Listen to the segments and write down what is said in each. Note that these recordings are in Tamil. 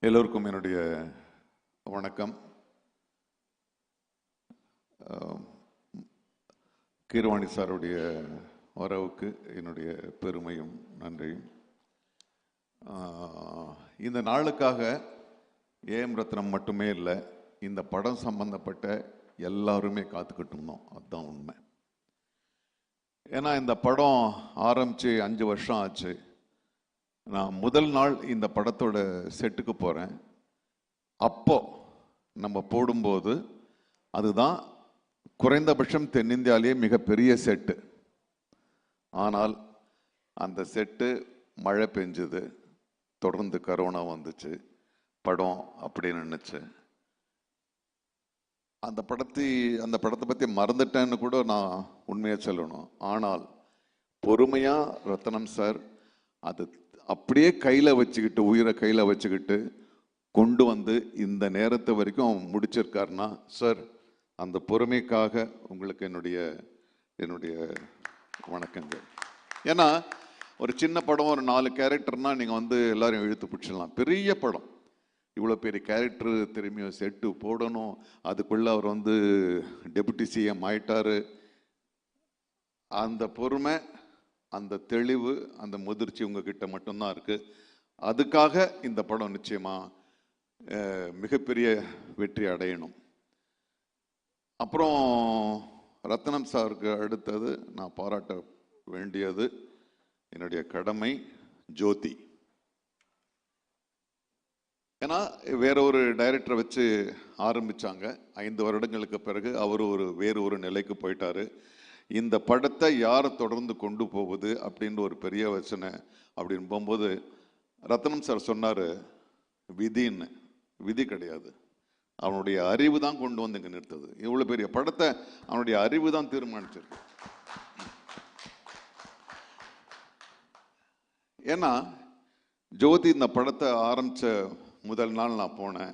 எல்லோருக்கும் என்னுடைய வணக்கம். கீரவாணி சாருடைய வரவுக்கு என்னுடைய பெருமையும் நன்றியும். இந்த நாளுக்காக ஏஎம் ரத்னம் மட்டுமே இல்லை, இந்த படம் சம்பந்தப்பட்ட எல்லாருமே காத்துக்கிட்டு இருந்தோம். அதுதான் உண்மை. ஏன்னா இந்த படம் ஆரம்பித்து 5 வருஷம் ஆச்சு. நான் முதல் நாள் இந்த படத்தோட செட்டுக்கு போகிறேன். அப்போ நம்ம போடும்போது அதுதான் குறைந்தபட்சம் தென்னிந்தியாவிலேயே மிகப்பெரிய செட்டு. ஆனால் அந்த செட்டு மழை பெஞ்சுது, தொடர்ந்து கரோனா வந்துச்சு, படம் அப்படி நின்றுச்சு. அந்த படத்தை பற்றி மறந்துட்டேன்னு கூட நான் உண்மையாக சொல்லணும். ஆனால் பொறுமையாக ரத்னம் சார் அது அப்படியே கையில் வச்சுக்கிட்டு, உயிரை கையில் வச்சுக்கிட்டு கொண்டு வந்து இந்த நேரத்தை வரைக்கும் முடிச்சிருக்காருன்னா, சார் அந்த பொறுமைக்காக உங்களுக்கு என்னுடைய வணக்கங்கள். ஏன்னா ஒரு சின்ன படம், ஒரு 4 கேரக்டர்னா நீங்கள் வந்து எல்லாரும் இழுத்து பிடிச்சிடலாம். பெரிய படம், இவ்வளோ பெரிய கேரக்டரு திரும்பியும் செட்டு போடணும், அதுக்குள்ளே அவர் வந்து டெபுட்டி சிஎம் ஆயிட்டாரு. அந்த பொறுமை, அந்த தெளிவு, அந்த முதிர்ச்சி உங்ககிட்ட மட்டும்தான் இருக்கு. அதுக்காக இந்த படம் நிச்சயமா மிகப்பெரிய வெற்றி அடையணும். அப்புறம் ரத்னம் சாருக்கு அடுத்தது நான் பாராட்ட வேண்டியது என்னுடைய கடமை ஜோதி. ஏன்னா வேற ஒரு டைரக்டரை வச்சு ஆரம்பிச்சாங்க. 5 வருடங்களுக்கு பிறகு அவர் வேறு ஒரு நிலைக்கு போயிட்டாரு. இந்த படத்தை யாரை தொடர்ந்து கொண்டு போகுது அப்படின்ற ஒரு பெரிய வச்சனை அப்படின்னு போகும்போது ரத்னம் சார் சொன்னார், விதின்னு. விதி கிடையாது, அவனுடைய அறிவு தான் கொண்டு வந்து இங்கே நிறுத்தது. இவ்வளோ பெரிய படத்தை அவனுடைய அறிவு தான் தீர்மானிச்சிருக்கு. ஏன்னா ஜோதி இந்த படத்தை ஆரம்பித்த முதல் நாள் நான் போனேன்,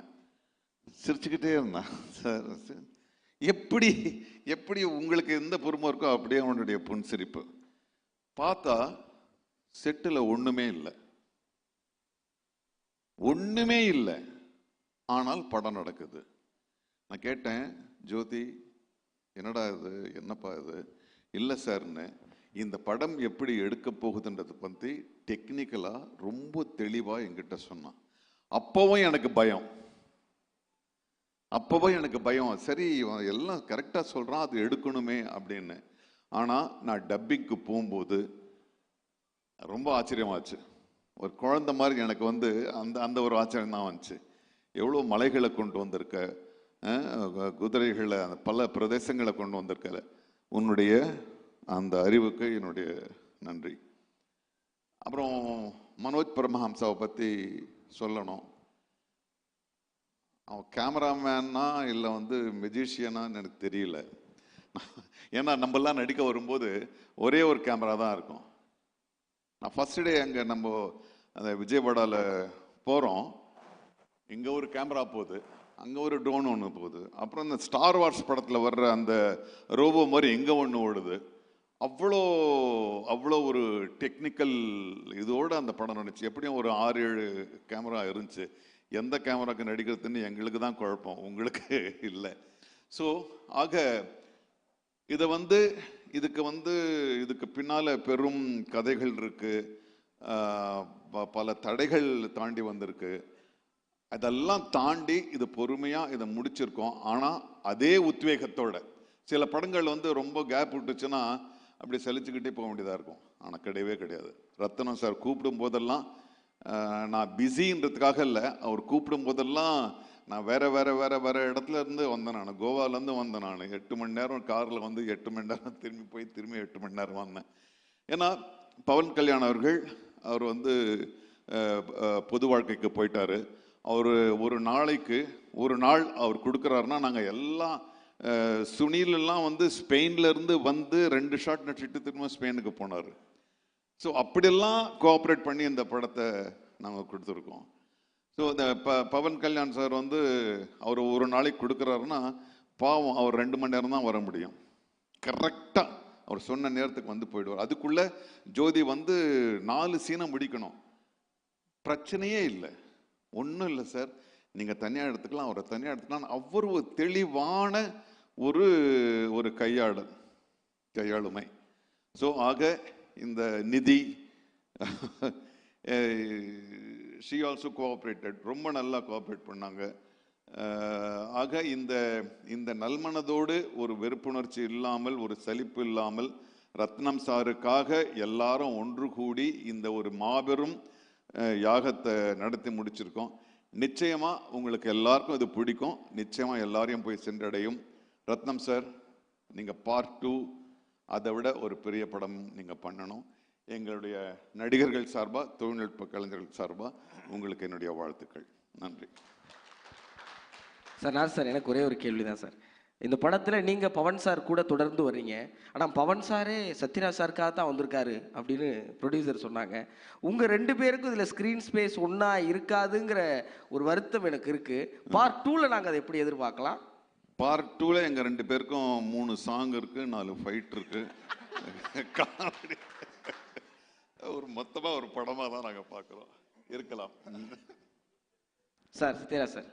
சிரிச்சுக்கிட்டே இருந்தேன். சார் எப்படி உங்களுக்கு எந்த பொறுமை இருக்கோ அப்படியே அவனுடைய புன்சிரிப்பு. பார்த்தா செட்டில் ஒண்ணுமே இல்லை, ஆனால் படம் நடக்குது. நான் கேட்டேன், ஜோதி என்னடா இது, என்னப்பா இது? இல்லை சார்ன்னு, இந்த படம் எப்படி எடுக்க போகுதுன்றதை பற்றி டெக்னிக்கலா ரொம்ப தெளிவா என்கிட்ட சொன்னான். அப்பவும் எனக்கு பயம், சரி எல்லாம் கரெக்டாக சொல்கிறான், அது எடுக்கணுமே அப்படின்னு. ஆனால் நான் டப்பிங்க்கு போகும்போது ரொம்ப ஆச்சரியமாச்சு. ஒரு குழந்தை மாதிரி எனக்கு வந்து அந்த ஒரு ஆச்சரியம் தான் வந்துச்சு. எவ்வளோ மலைகளை கொண்டு வந்திருக்க, குதிரைகளை பல பிரதேசங்களை கொண்டு வந்திருக்க, உன்னுடைய அந்த அறிவுக்கு என்னுடைய நன்றி. அப்புறம் மனோஜ் பரமஹம்சாவை பற்றி சொல்லணும். அவன் கேமராமேனா இல்லை வந்து மெஜிஷியனான்னு எனக்கு தெரியல. ஏன்னா நம்மெல்லாம் நடிக்க வரும்போது ஒரே ஒரு கேமரா தான் இருக்கும். நான் ஃபர்ஸ்ட் டே அங்கே நம்ம அந்த விஜயவாடாவில் போகிறோம், இங்கே ஒரு கேமரா போகுது, அங்கே ஒரு ட்ரோன் ஒன்று போகுது, அப்புறம் இந்த ஸ்டார் வார்ஸ் படத்தில் வர்ற அந்த ரோபோ மாதிரி இங்கே ஒன்று ஓடுது. அவ்வளோ ஒரு டெக்னிக்கல் இதோடு அந்த படம் நடந்துச்சு. எப்படியும் ஒரு 6-7 கேமரா இருந்துச்சு. எந்த கேமராக்கு நடிக்கிறதுன்னு எங்களுக்கு தான் குழப்பம், உங்களுக்கு இல்லை. ஸோ ஆக இதுக்கு பின்னால பெரும் கதைகள் இருக்கு, பல தடைகள் தாண்டி வந்திருக்கு. அதெல்லாம் தாண்டி இது பொறுமையா இதை முடிச்சிருக்கோம். ஆனால் அதே உத்வேகத்தோட சில படங்கள் வந்து ரொம்ப கேப் விட்டுச்சுன்னா அப்படி சலிச்சுக்கிட்டே போக வேண்டியதாக இருக்கும். ஆனால் கிடையாது. ரத்னம் சார் கூப்பிடும் போதெல்லாம் நான் பிஸின்றதுக்காக இல்லை, அவர் கூப்பிடும் போதெல்லாம் நான் வேற இடத்துல இருந்து வந்தேன். நான் கோவாலேருந்து வந்தேன். நான் 8 மணி நேரம் காரில் வந்து 8 மணி நேரம் திரும்பி 8 மணி நேரம் வந்தேன். ஏன்னா பவன் கல்யாண் அவர்கள் அவர் வந்து பொது வாழ்க்கைக்கு போயிட்டாரு. அவர் ஒரு நாள் அவர் கொடுக்குறாருன்னா நாங்கள் எல்லாம் சுனிலெல்லாம் வந்து ஸ்பெயின்லேருந்து வந்து 2 ஷாட் நடிச்சிட்டு திரும்ப ஸ்பெயினுக்கு போனார். ஸோ அப்படியெல்லாம் கோஆப்ரேட் பண்ணி இந்த படத்தை நாங்கள் கொடுத்துருக்கோம். ஸோ இந்த பவன் கல்யாண் சார் வந்து அவர் ஒரு நாளைக்கு கொடுக்குறாருன்னா பாவம், அவர் 2 மணி நேரம் தான் வர முடியும். கரெக்டாக அவர் சொன்ன நேரத்துக்கு வந்து போயிடுவார். அதுக்குள்ளே ஜோதி வந்து 4 சீனை முடிக்கணும், பிரச்சனையே இல்லை. ஒன்றும் இல்லை சார், நீங்கள் தனியாக எடுத்துக்கலாம், அவரை தனியாக எடுத்துக்கலாம். அவ்வளவு தெளிவான ஒரு ஒரு கையாளுமை. ஸோ ஆக இந்த நிதி ஷி ஆல்சோ கோஆப்ரேட்டட், ரொம்ப நல்லா கோஆப்ரேட் பண்ணாங்க. ஆக இந்த இந்த நல்மனதோடு ஒரு வெறுப்புணர்ச்சி இல்லாமல், ஒரு சலிப்பு இல்லாமல் ரத்னம் சாருக்காக எல்லாரும் ஒன்று கூடி இந்த ஒரு மாபெரும் யாகத்தை நடத்தி முடிச்சிருக்கோம். நிச்சயமா உங்களுக்கு எல்லாருக்கும் இது பிடிக்கும், நிச்சயமா எல்லாரையும் போய் சென்றடையும். ரத்னம் சார், நீங்க பார்ட் 2 அதை விட ஒரு பெரிய படம் நீங்க பண்ணணும். எங்களுடைய நடிகர்கள் சார்பா, தொழில்நுட்ப கலைஞர்கள் சார்பா உங்களுக்கு என்னுடைய வாழ்த்துக்கள். நன்றி சார். நான் சார், எனக்கு ஒரே ஒரு கேள்வி தான் சார். இந்த படத்தில் நீங்கள் பவன் சார் கூட தொடர்ந்து வர்றீங்க, ஆனால் பவன் சாரே சத்யராஜ் சாருக்காக தான் வந்திருக்காரு அப்படின்னு ப்ரொடியூசர் சொன்னாங்க. உங்கள் 2 பேருக்கும் இதில் ஸ்க்ரீன் ஸ்பேஸ் ஒன்றா இருக்காதுங்கிற ஒரு வருத்தம் எனக்கு இருக்குது. பார்ட் 2ல் நாங்கள் அதை எப்படி எதிர்பார்க்கலாம்? பார்ட் 2ல் எங்கள் 2 பேருக்கும் 3 சாங் இருக்குது, 4 ஃபைட் இருக்குது. காமெடி ஒரு மொத்தமாக ஒரு படமாக தான் நாங்கள் பார்க்குறோம். இருக்கலாம் சார். சத்யராஜ் சார்,